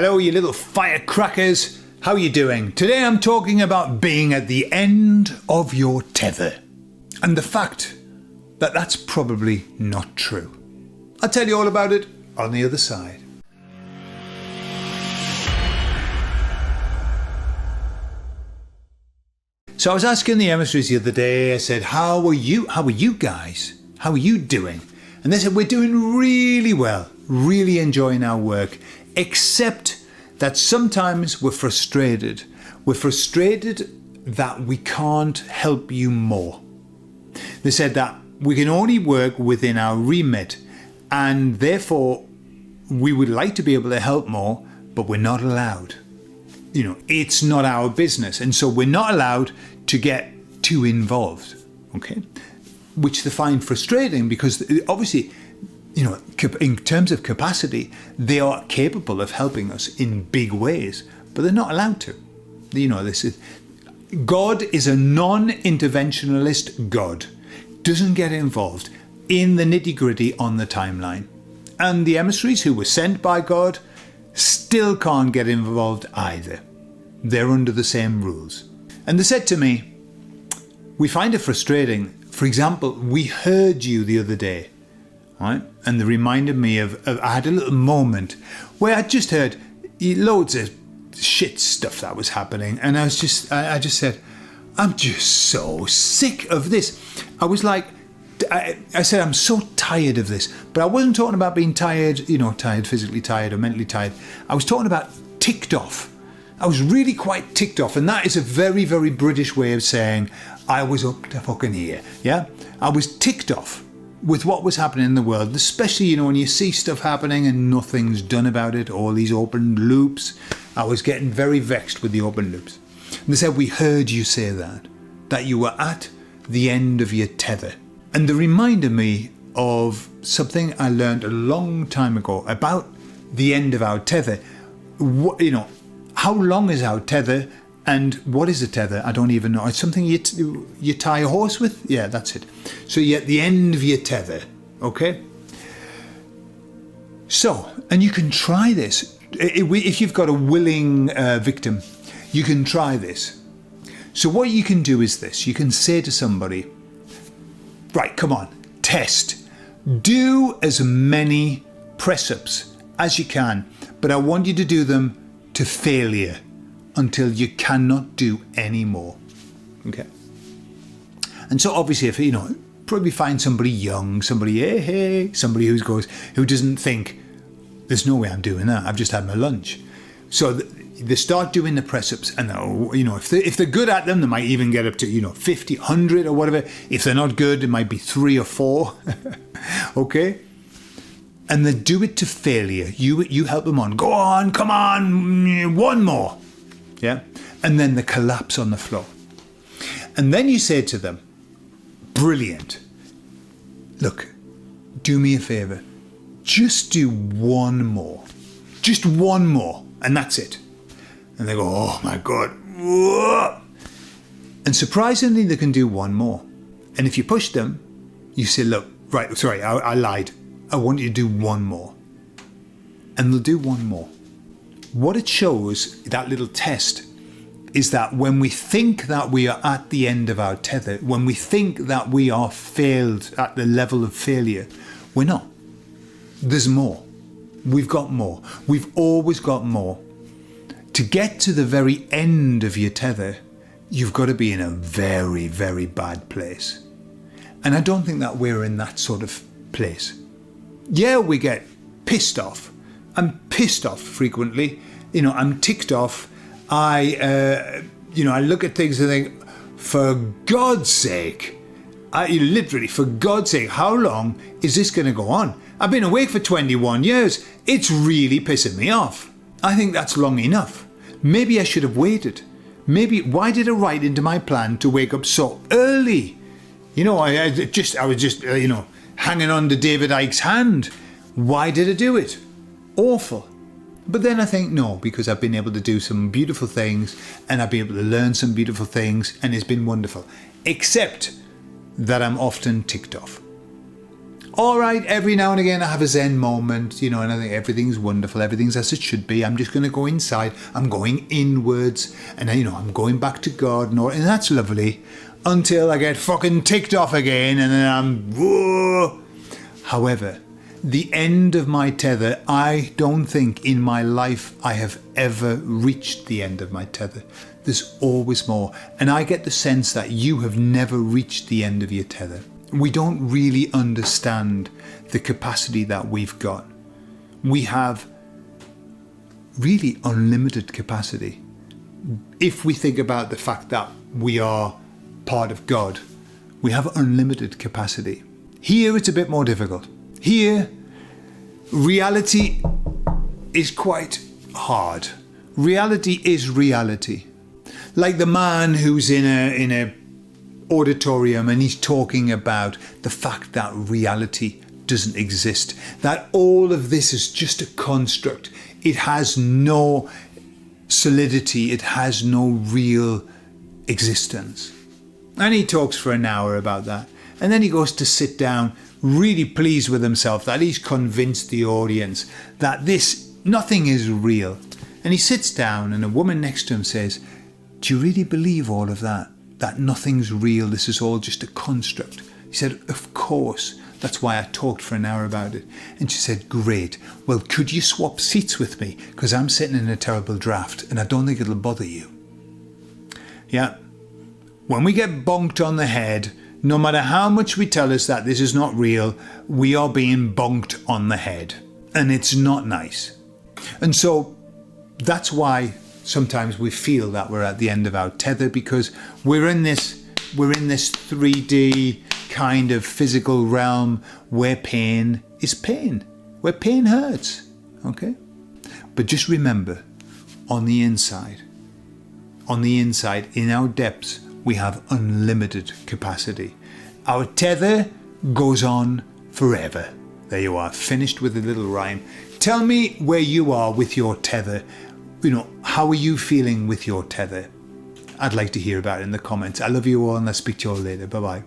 Hello, you little firecrackers. How are you doing? Today I'm talking about being at the end of your tether. And the fact that that's probably not true. I'll tell you all about it on the other side. So I was asking the emissaries the other day, I said, how are you guys? How are you doing? And they said, we're doing really well, really enjoying our work, except that sometimes we're frustrated. We're frustrated that we can't help you more. They said that we can only work within our remit, and therefore we would like to be able to help more, but we're not allowed. You know, it's not our business, and so we're not allowed to get too involved, okay? Which they find frustrating because obviously, you know, in terms of capacity, they are capable of helping us in big ways, but they're not allowed to. You know, God is a non-interventionalist God, doesn't get involved in the nitty-gritty on the timeline. And the emissaries who were sent by God still can't get involved either. They're under the same rules. And they said to me, we find it frustrating. For example, we heard you the other day, right? And they reminded me of I had a little moment where I just heard loads of shit stuff that was happening. And I just said, I'm just so sick of this. I was like, I said, I'm so tired of this. But I wasn't talking about being tired, you know, tired, physically tired or mentally tired. I was talking about ticked off. I was really quite ticked off. And that is a very, very British way of saying I was up to fucking here. Yeah. I was ticked off with what was happening in the world, especially, you know, when you see stuff happening and nothing's done about it, all these open loops. I was getting very vexed with the open loops. And they said, we heard you say that you were at the end of your tether. And they reminded me of something I learned a long time ago about the end of our tether. You know, how long is our tether and what is a tether? I don't even know. It's something you tie a horse with? Yeah, that's it. So you're at the end of your tether, okay? So, and you can try this. If you've got a willing victim, you can try this. So what you can do is this. You can say to somebody, right, come on, test. Do as many press-ups as you can, but I want you to do them to failure until you cannot do any more. Okay? And so obviously if, you know, probably find somebody young, somebody, somebody who doesn't think, there's no way I'm doing that, I've just had my lunch. So they start doing the press-ups, and you know, if they're good at them, they might even get up to, you know, 50, 100 or whatever. If they're not good, it might be 3 or 4. Okay? And they do it to failure. You help them on. Go on, come on, one more. Yeah? And then they collapse on the floor. And then you say to them, brilliant. Look, do me a favor. Just do one more. Just one more. And that's it. And they go, oh my God. Whoa. And surprisingly, they can do one more. And if you push them, you say, look, right, sorry, I lied. I want you to do one more. And they'll do one more. What it shows, that little test, is that when we think that we are at the end of our tether, when we think that we are failed at the level of failure, we're not. There's more. We've got more. We've always got more. To get to the very end of your tether, you've got to be in a very, very bad place. And I don't think that we're in that sort of place. Yeah, we get pissed off. I'm pissed off frequently. You know, I'm ticked off. I look at things and think, for God's sake, literally, for God's sake, how long is this going to go on? I've been awake for 21 years. It's really pissing me off. I think that's long enough. Maybe I should have waited. Maybe, why did I write into my plan to wake up so early? You know, I was just hanging on to David Icke's hand. Why did I do it? Awful. But then I think, no, because I've been able to do some beautiful things and I've been able to learn some beautiful things and it's been wonderful. Except that I'm often ticked off. all right, every now and again I have a Zen moment, and I think everything's wonderful, everything's as it should be. I'm just going to go inside. I'm going inwards, and I'm going back to God, and that's lovely until I get fucking ticked off again, and then I'm whoa. However, the end of my tether, I don't think in my life I have ever reached the end of my tether. There's always more. And I get the sense that you have never reached the end of your tether. We don't really understand the capacity that we've got. We have really unlimited capacity. If we think about the fact that we are part of God, we have unlimited capacity. Here it's a bit more difficult. Here, reality is quite hard. Reality is reality. Like the man who's in a auditorium and he's talking about the fact that reality doesn't exist, that all of this is just a construct. It has no solidity. It has no real existence. And he talks for an hour about that. And then he goes to sit down, really pleased with himself that he's convinced the audience that nothing is real. And he sits down and a woman next to him says, do you really believe all of that? That nothing's real, this is all just a construct? He said, of course. That's why I talked for an hour about it. And she said, great. Well, could you swap seats with me? Because I'm sitting in a terrible draft and I don't think it'll bother you. Yeah. When we get bonked on the head, no matter how much we tell us that this is not real, we are being bonked on the head. And it's not nice. And so that's why sometimes we feel that we're at the end of our tether, because we're in this 3D kind of physical realm where pain is pain, where pain hurts. Okay? But just remember, on the inside, in our depths, we have unlimited capacity. Our tether goes on forever. There you are, finished with a little rhyme. Tell me where you are with your tether. How are you feeling with your tether? I'd like to hear about it in the comments. I love you all and I'll speak to you all later. Bye-bye.